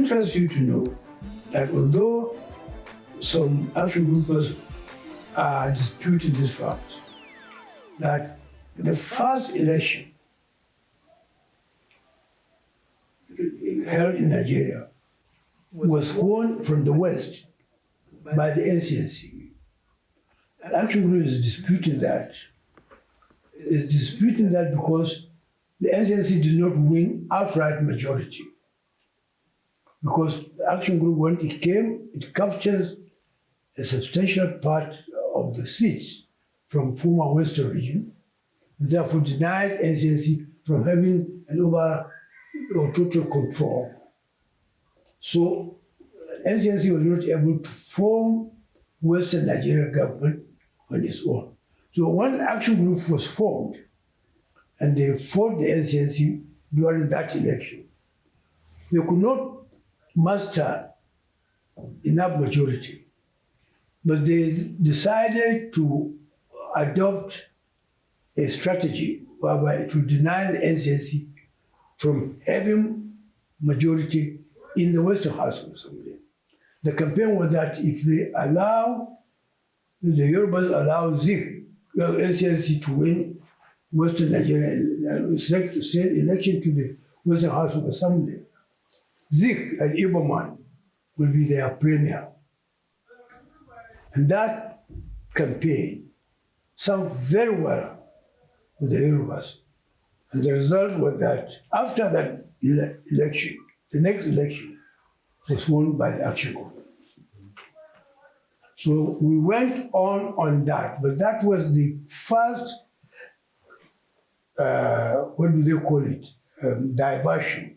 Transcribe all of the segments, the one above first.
interest you to know that although some action groupers are disputing this fact, that the first election held in Nigeria was won from the West by the NCNC. Action Group is disputing that. It's disputing that because the NCNC did not win outright majority. Because the Action Group, when it came, it captures a substantial part of the seats from former Western region, and therefore denied NCNC from having an over or total control. So NCNC was not able to form Western Nigeria government on its own. So one action group was formed, and they fought the NCNC during that election. They could not muster enough majority, but they decided to adopt a strategy whereby it would deny the NCNC from having majority in the Western House of Assembly. The campaign was that if they allow, if the Yorubas allow NCNC to win Western Nigeria and select election to the Western House of Assembly, Zik, an Igbo man, will be their premier. And that campaign sounded very well with the Yorubas. And the result was that after that election, the next election was won by the Action Group. So we went on that, but that was the first, what do they call it, diversion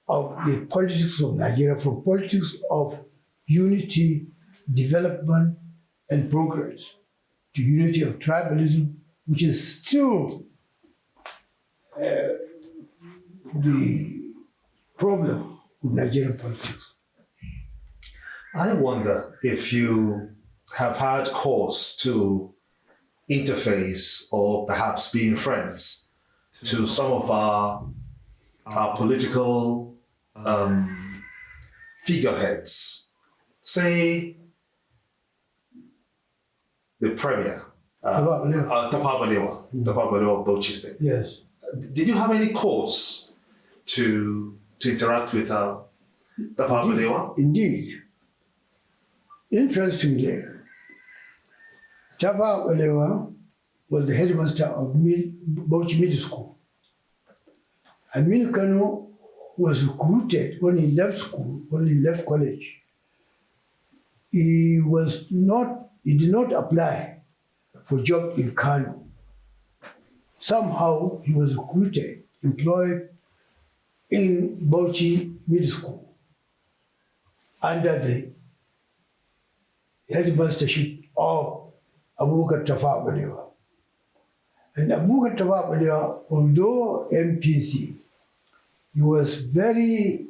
of the politics of Nigeria from politics of unity, development, and progress to unity of tribalism, which is still the problem with Nigerian politics. I wonder if you have had cause to interface or perhaps being friends to some of our political figureheads, say the Premier, Tafawa Balewa of Bauchi State. Yes. Did you have any cause to interact with Tafawa Balewa? Indeed. Interestingly, Tafawa Balewa was the headmaster of Bauchi Middle School. Aminu Kano was recruited when he left school, when he left college. He did not apply for job in Kano. Somehow he was recruited, employed in Bauchi Middle School under the headmastership of Abubakar Tafawa Balewa. And Abubakar Tafawa Balewa, although MPC, he was very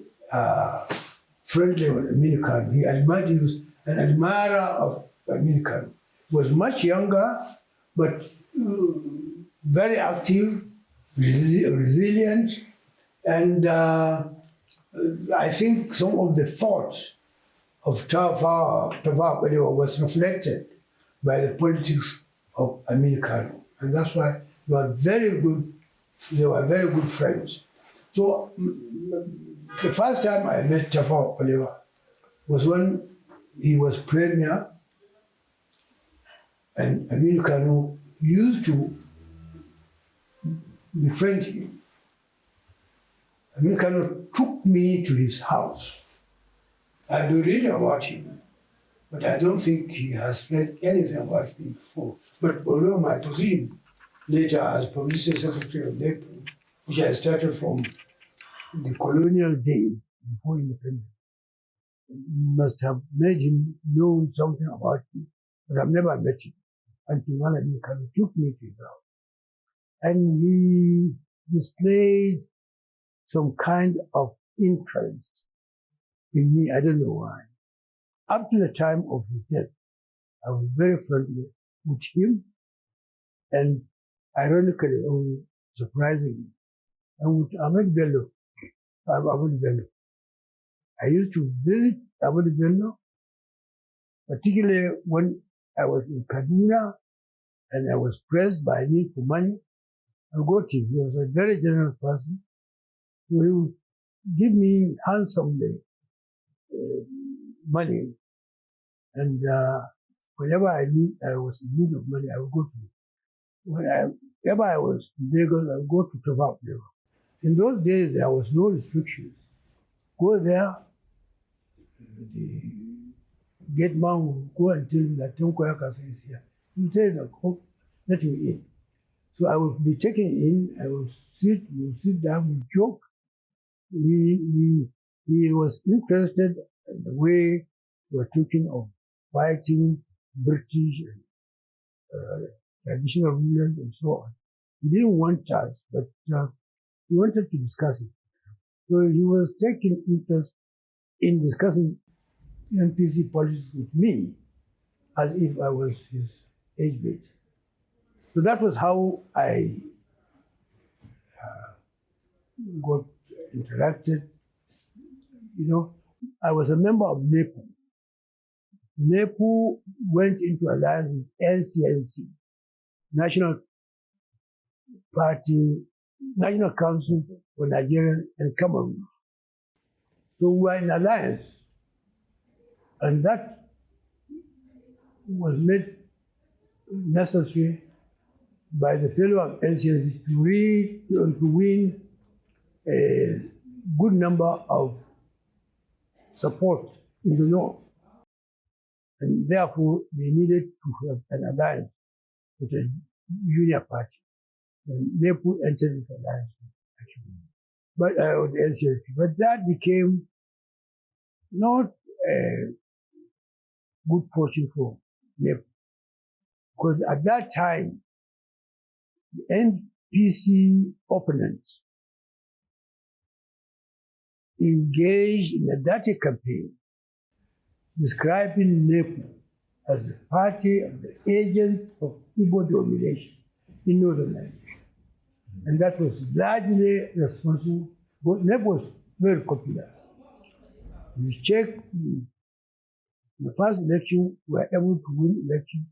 friendly with Aminu Kano. He was an admirer of Aminu Kano. He was much younger, but very active, resilient, and I think some of the thoughts of Tafawa Balewa was reflected by the politics of Aminu Kano. And that's why they were very good friends. So the first time I met Tafawa Balewa was when he was premier, and Aminu Kano used to befriend him. Aminu Kano took me to his house. I do read about him, but I don't think he has read anything about me before. But although my position later as publicity secretary of NEPU, which I started from the colonial days before independence, must have made him know something about me, but I've never met him until one of them took me to his house. And he displayed some kind of interest in me, I don't know why. Up to the time of his death, I was very friendly with him, and ironically, or surprisingly, and with Ahmed Bello, I used to visit Abu Dhabi, particularly when I was in Kaduna and I was pressed by a need for money. I go to him. He was a very generous person. So he would give me handsomely money. And whenever I was in need of money, I would go to him. Whenever I was in Lagos, I would go to top up Lagos. In those days, there was no restrictions. Go there, the gate man will go and tell him that Tanko Yakassa's here. He will tell him, oh, let me in. So I will be taken in, I will sit, we will sit down, we joke. He was interested in the way we were talking of fighting British and traditional rulers and so on. He didn't want us, but he wanted to discuss it. So he was taking interest in discussing NPC politics with me as if I was his age mate. So that was how I got interacted. You know, I was a member of NEPU. NEPU went into alliance with NCNC, National Council for Nigerian and Cameroon. So we were in alliance, and that was made necessary by the failure of NCNC to win a good number of support in the north. And therefore, they needed to have an alliance with a junior party. And NEPU entered into alliance, actually, but with the NCNC. But that became not a good fortune for NEPU, because at that time, the NPC opponents engaged in a dirty campaign describing NEPU as the party of the agent of IGBO domination in northern Nigeria. And that was largely responsible, but NEPU was very popular. You check the first election, we were able to win election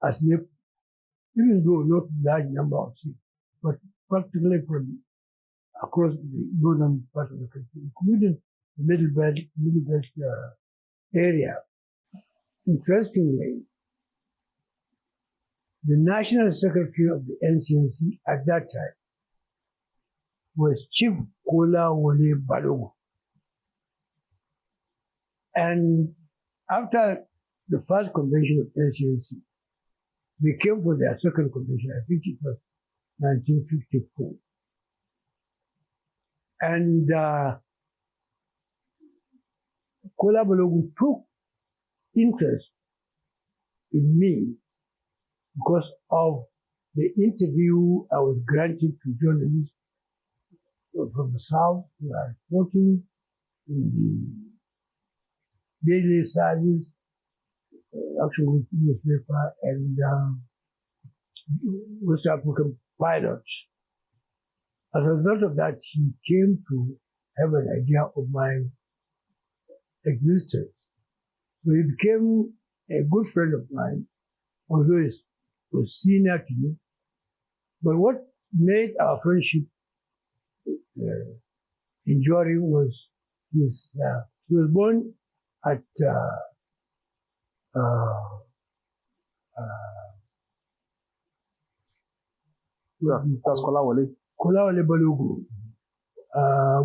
as NEPU, even though not large number of seats, but practically from across the northern part of the country, including the middle belt area. Interestingly, the National Secretary of the NCNC at that time was Chief Kolawole Balogun. And after the first convention of NCNC, they came for their second convention, I think it was 1954. And Kola Balogun took interest in me because of the interview I was granted to journalists from the South who are reporting in the daily service, actual newspaper, and West African pilots. As a result of that, he came to have an idea of my existence. So he became a good friend of mine, although he was senior to me. But what made our friendship enduring was his, he was born at That's Kolawole. Kolawole Balogun,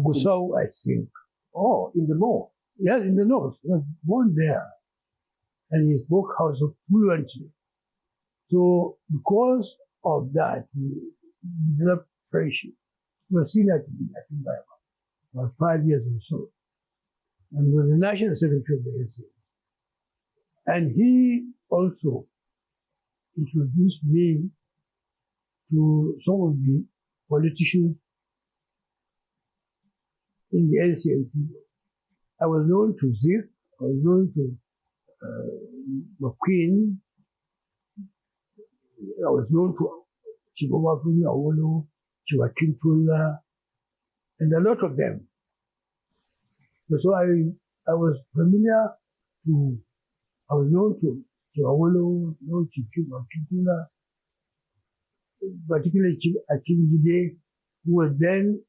Gusau, I think. Oh, in the north. Yes, in the north. He was born there. And he spoke Hausa fluently. So because of that, we developed friendship. He was senior to me, I think, by about 5 years or so. And was the National Secretary of the NCNC. And he also introduced me to some of the politicians in the NCNC. I was known to Zik, I was known to McQueen, I was known to Chibawafumi Awolo, Chiwakintola, and a lot of them. So I I was known to Awolowo, known to Chief Akitula, particularly Chief Akinjide, who was then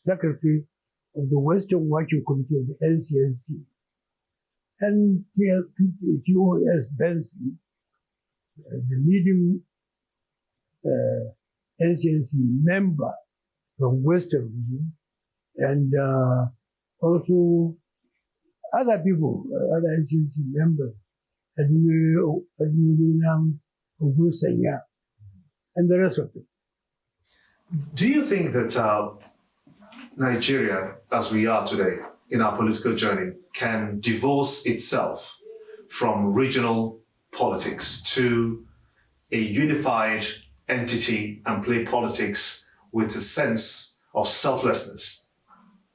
Secretary of the Western Working Committee of the NCNC, and TOS Benson, the leading NCNC member from Western region, and also other people, other NCNC members, Admiral Ogusanya, and the rest of them. Do you think that Nigeria, as we are today in our political journey, can divorce itself from regional politics to a unified entity and play politics with a sense of selflessness?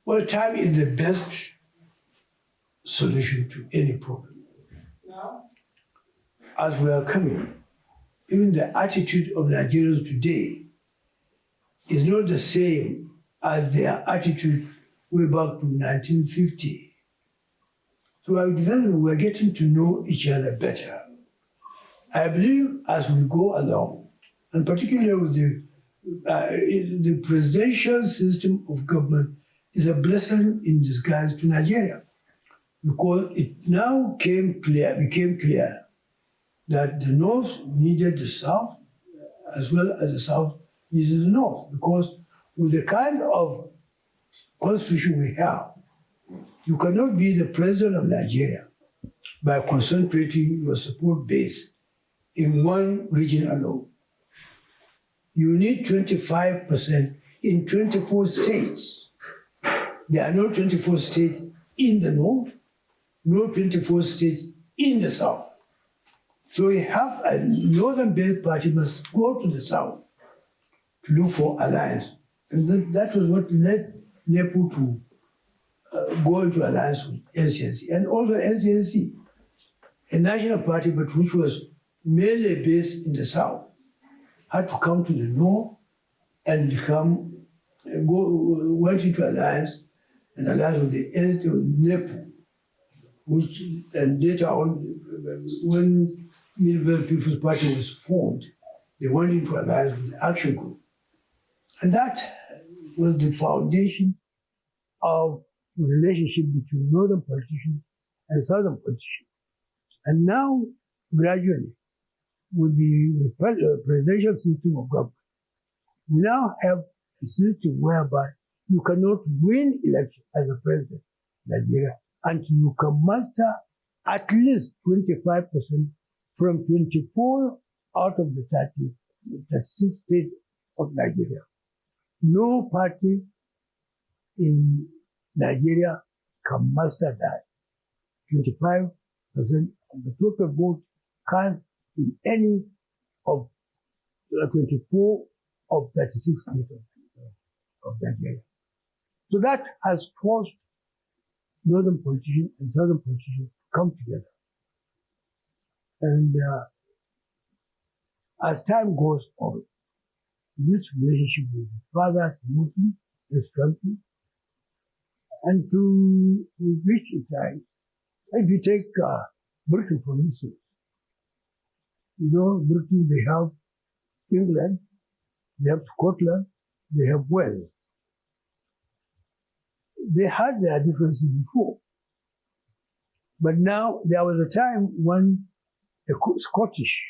Well, time is the best solution to any problem. As we are coming, even the attitude of Nigerians today is not the same as their attitude way back to 1950. So our development, we're getting to know each other better. I believe as we go along, and particularly with the presidential system of government is a blessing in disguise to Nigeria, because it now became clear that the North needed the South as well as the South needed the North, because with the kind of constitution we have, you cannot be the president of Nigeria by concentrating your support base in one region alone. You need 25% in 24 states. There are no 24 states in the North, no 24 states in the South. So you have a northern-based party must go to the South to look for alliance. And that was what led NEPU to go into alliance with NCNC. And also NCNC, a national party, but which was mainly based in the South, had to come to the North and went into alliance with the NEPU, which, and later on, when Middle People's Party was formed, they went into alliance with the Action Group. And that was the foundation of the relationship between northern politicians and southern politicians. And now, gradually, with the presidential system of government, we now have a system whereby you cannot win election as a president of Nigeria until you can master at least 25% from 24 out of the 36 states of Nigeria. No party in Nigeria can master that. 25% of the total vote cast in any of 24 of 36 states of Nigeria. So that has forced northern politicians and southern politicians to come together. And as time goes on, this relationship will be further smoothly and strengthened. And we reach a time, if you take Britain, for instance, Britain, they have England, they have Scotland, they have Wales. They had their differences before. But now, there was a time when a Scottish,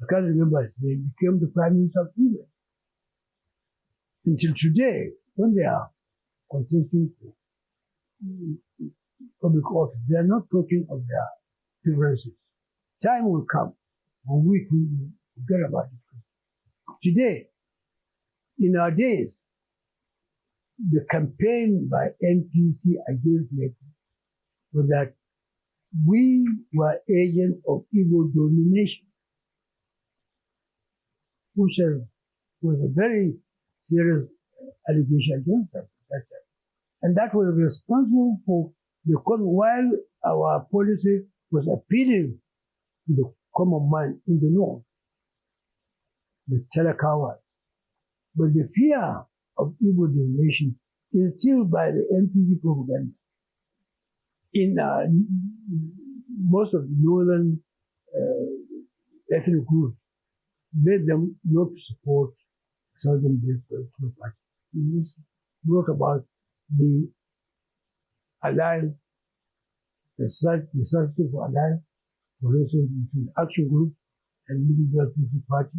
I can't remember his name, became the Prime Minister of England. Until today, when they are contesting for public office, they are not talking of their differences. Time will come when we can forget about differences. Today, in our days, the campaign by NPC against NEPU was that we were agents of evil domination, which was a very serious allegation against us at that time. And that was responsible for while our policy was appealing to the common man in the North, the Talakawas. But the fear of evil domination is still by the NPC propaganda. in most of the northern ethnic groups made them not to support southern-based political party. This brought about the alliance, the necessity for alliance, for instance, between the Action Group and Middle Belt People's Party,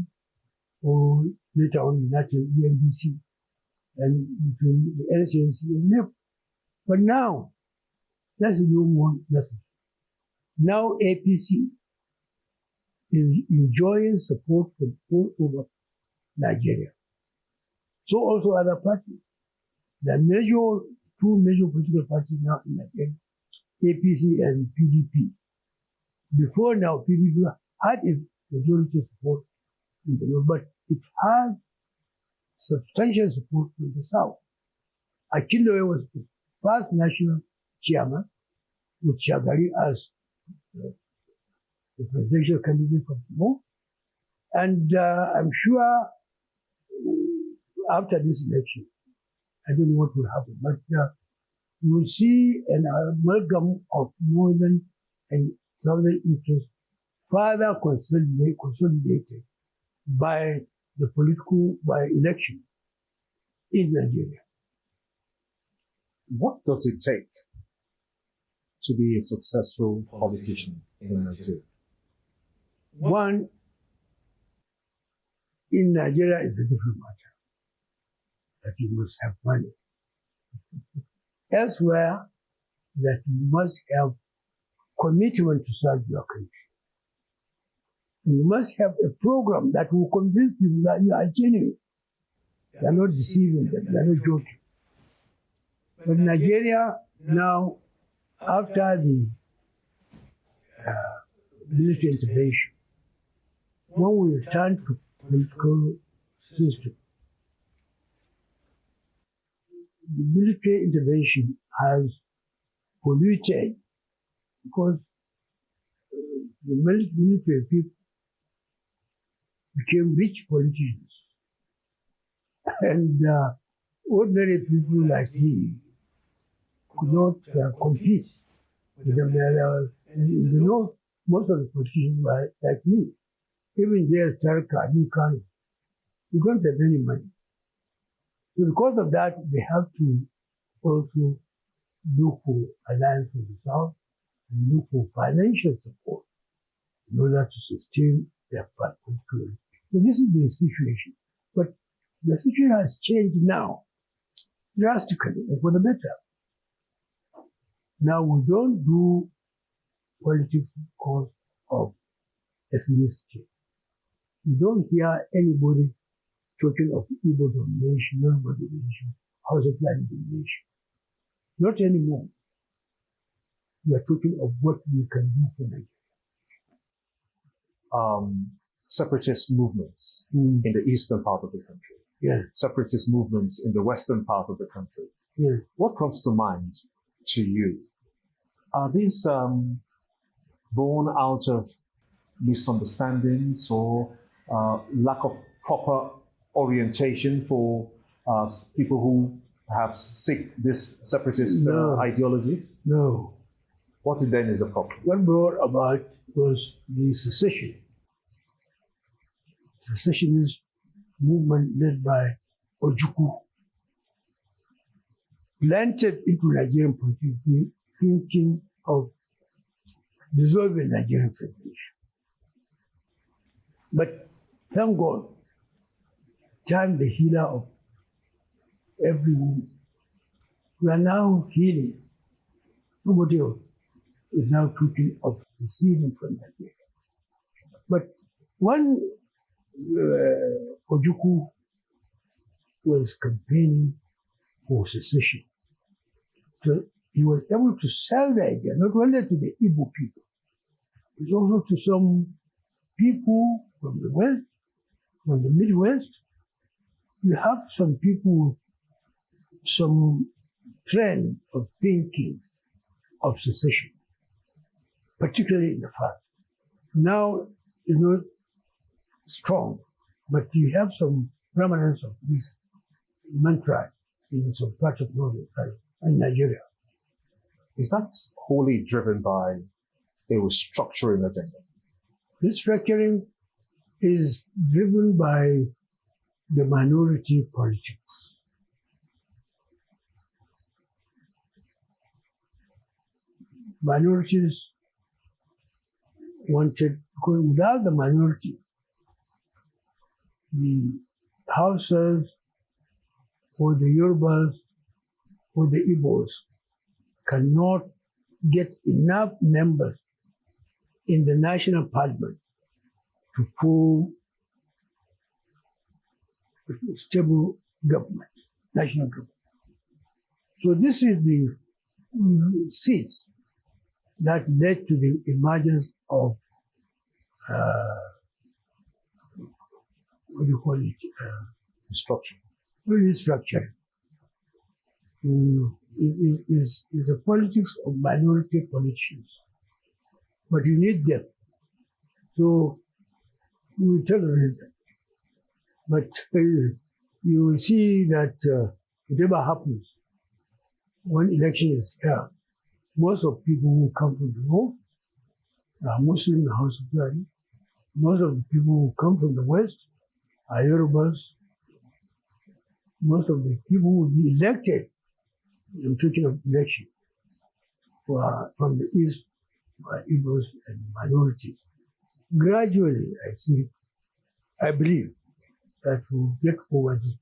or later on United EMBC, and between the NCNC and NEP. But now, that's no more necessary. Now APC is enjoying support from all over Nigeria. So also other parties. The two major political parties now in Nigeria, APC and PDP. Before now, PDP had its majority support in the north, but it had substantial support from the south. Akinloye was the first national chairman, with Shagari as the presidential candidate from the north. And I'm sure after this election, I don't know what will happen, but you will see an amalgam of northern and southern interests further consolidated by election in Nigeria. What does it take to be a successful politician in Nigeria? One, in Nigeria is a different matter, that you must have money. Elsewhere, that you must have commitment to serve your country. You must have a program that will convince people that you are genuine. You are not deceiving them, you are not joking. But Nigeria now, after the military intervention, when we return to political system, the military intervention has polluted because the military people became rich politicians. And ordinary people like me could not compete with them. And you know, most of the politicians were like me. Even there, Tarka, Nikan, you don't have any money. So because of that, they have to also look for alliance with the South and look for financial support in order to sustain their political. So this is the situation. But the situation has changed now drastically and for the better. Now we don't do politics because of ethnicity. You don't hear anybody talking of IGBO domination, Yoruba domination, House of Land domination. Not anymore. We are talking of what we can do for Nigeria. Separatist movements in the eastern part of the country. Yeah. Separatist movements in the western part of the country. Yeah. What comes to mind to you? Are these born out of misunderstandings or lack of proper orientation for people who perhaps seek this separatist ideology? No. What then is the problem? What brought about was the secession. Secessionist movement led by Ojukwu planted into Nigerian politics thinking of dissolving Nigerian Federation. But thank God, time the healer of everyone. We are now healing. Nobody else is now talking of receding from Nigeria. But one Ojukwu was campaigning for secession. So he was able to sell the idea, not only to the Igbo people, but also to some people from the West, from the Midwest. You have some people, some trend of thinking of secession, particularly in the past. Now, it's not strong, but you have some remnants of this mantra in some parts of Northern and Nigeria. is that wholly driven by a restructuring agenda? Restructuring is driven by the minority politics. Minorities wanted, because without the minority, the Hausas or the Yorubas or the Igbos cannot get enough members in the national parliament to form a stable government, national government. So this is the seed that led to the emergence of what do you call it? Restructuring. Is the politics of minority politicians. But you need them. So we tolerate them. But you will see that whatever happens when election is held, most of people who come from the north are Muslim in the House of Parliament. Most of the people who come from the west are Yorubas. Most of the people who will be elected, I'm talking of election, who are from the east, are Igbos and minorities. Gradually, I believe that we'll get over this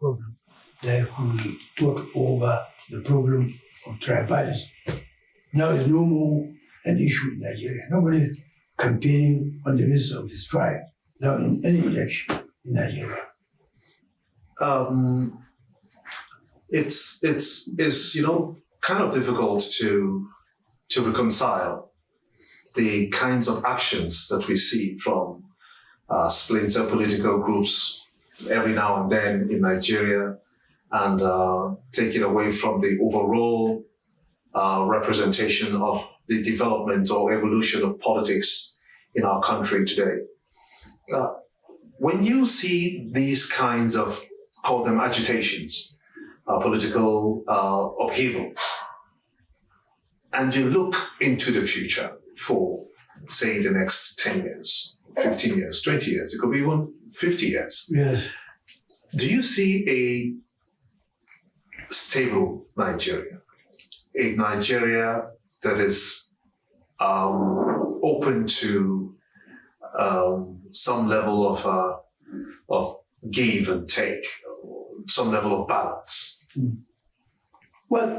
problem, that we got over the problem of tribalism. Now it's no more an issue in Nigeria. Nobody is campaigning on the basis of his tribe now in any election in Nigeria. It's kind of difficult to reconcile the kinds of actions that we see from splinter political groups every now and then in Nigeria, and take it away from the overall representation of the development or evolution of politics in our country today. When you see these kinds of, call them agitations, political upheavals, and you look into the future for, say, the next 10 years, 15 years, 20 years, it could be even 50 years. Yes. Do you see a stable Nigeria? A Nigeria that is open to some level of give and take, some level of balance? Well,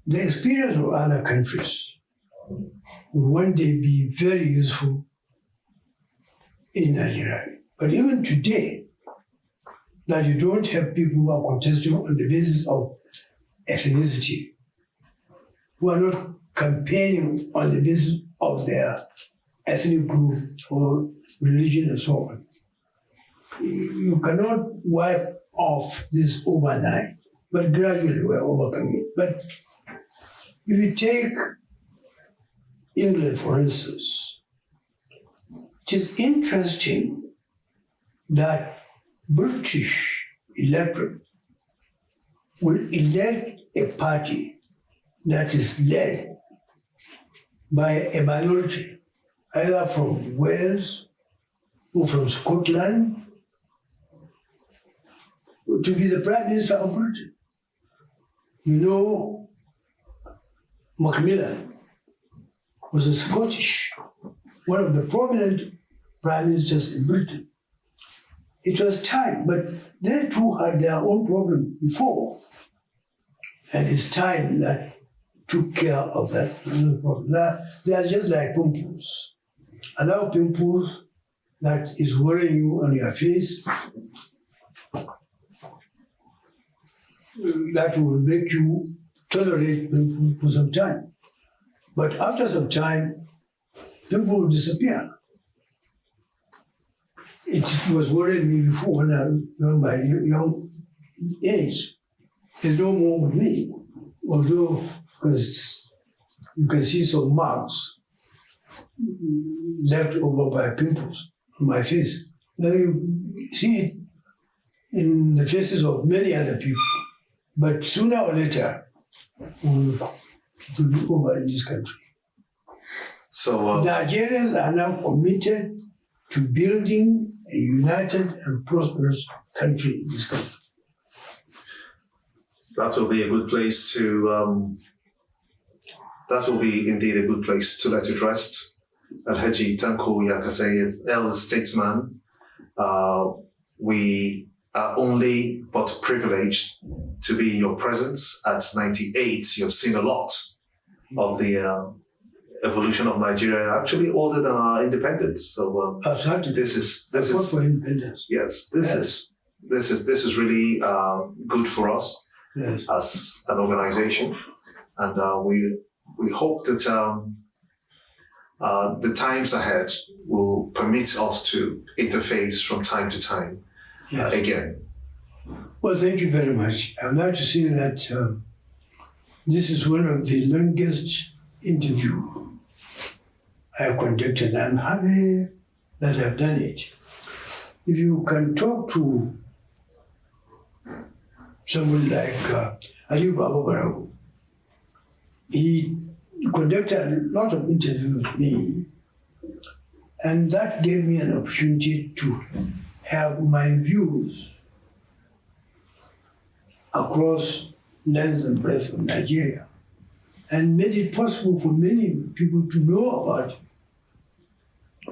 the experience of other countries will one day be very useful in Nigeria. But even today, that you don't have people who are contesting on the basis of ethnicity, who are not campaigning on the basis of their ethnic group or religion and so on. You cannot wipe off this overnight, but gradually we're overcoming it. But if you take England, for instance, it is interesting that British electorate will elect a party that is led by a minority, either from Wales or from Scotland, to be the Prime Minister of Britain. You know, Macmillan was a Scottish, one of the prominent Prime Ministers in Britain. It was time, but they too had their own problem before. And it's time that took care of that problem. They are just like pimples. Allow pimples that is worrying you on your face, that will make you tolerate pimples for some time. But after some time, pimples will disappear. It was worrying me before when I was in my young age. It's no more with me, although because you can see some marks left over by pimples on my face. Now you see it in the faces of many other people. But sooner or later, to be over in this country. So, Nigerians are now committed to building a united and prosperous country in this country. that will be a good place to, that will be indeed a good place to let it rest. Alhaji Tanko Yakassai, elder statesman, we are only but privileged to be in your presence at 98. You've seen a lot of the evolution of Nigeria, actually older than our independence. So Absolutely. this is Fought for independence. yes, this is really good for us Yes. as an organization, and we hope that the times ahead will permit us to interface from time to time again. Well, thank you very much. I'd like to say that this is one of the longest interviews I conducted. I'm happy that I've done it. If you can talk to someone like IGBO, he conducted a lot of interviews with me, and that gave me an opportunity to have my views across length and breadth of Nigeria, and made it possible for many people to know about it.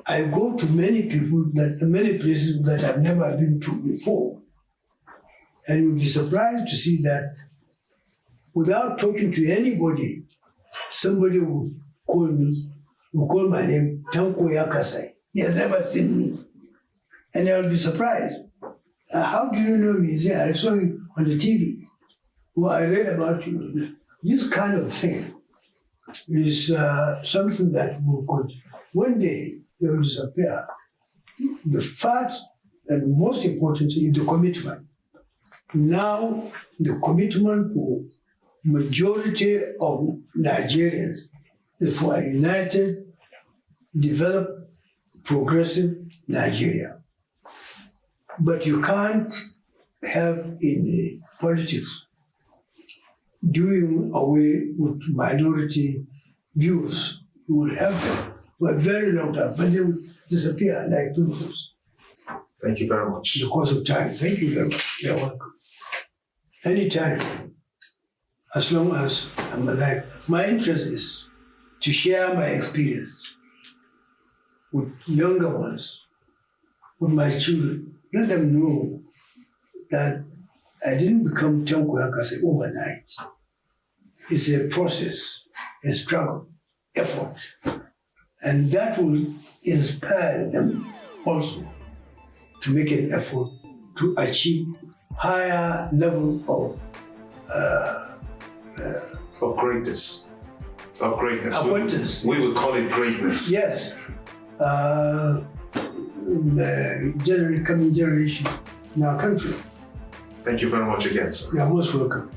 I go to many places that I've never been to before, and you'll be surprised to see that without talking to anybody, somebody will call my name Tanko Yakassai. He has never seen me, and I'll be surprised. How do you know me? He said, I saw you on the TV. Well, I read about you. This kind of thing is something that will continue. One day it will disappear. The fact and most important is the commitment. Now, the commitment for majority of Nigerians is for a united, developed, progressive Nigeria. But you can't have in politics doing away with minority views. You will have them for a very long time, but they will disappear like pimples. Thank you very much. In the course of time. Thank you very much. You're welcome. Anytime, as long as I'm alive. My interest is to share my experience with younger ones, with my children. Let them know that I didn't become Tanko Yakassai overnight. It's a process, a struggle, effort. And that will inspire them also to make an effort to achieve higher level Of greatness. Of greatness. Acquaintance. We would call it greatness. Yes. The coming generation in our country. Thank you very much again, sir. You are most welcome.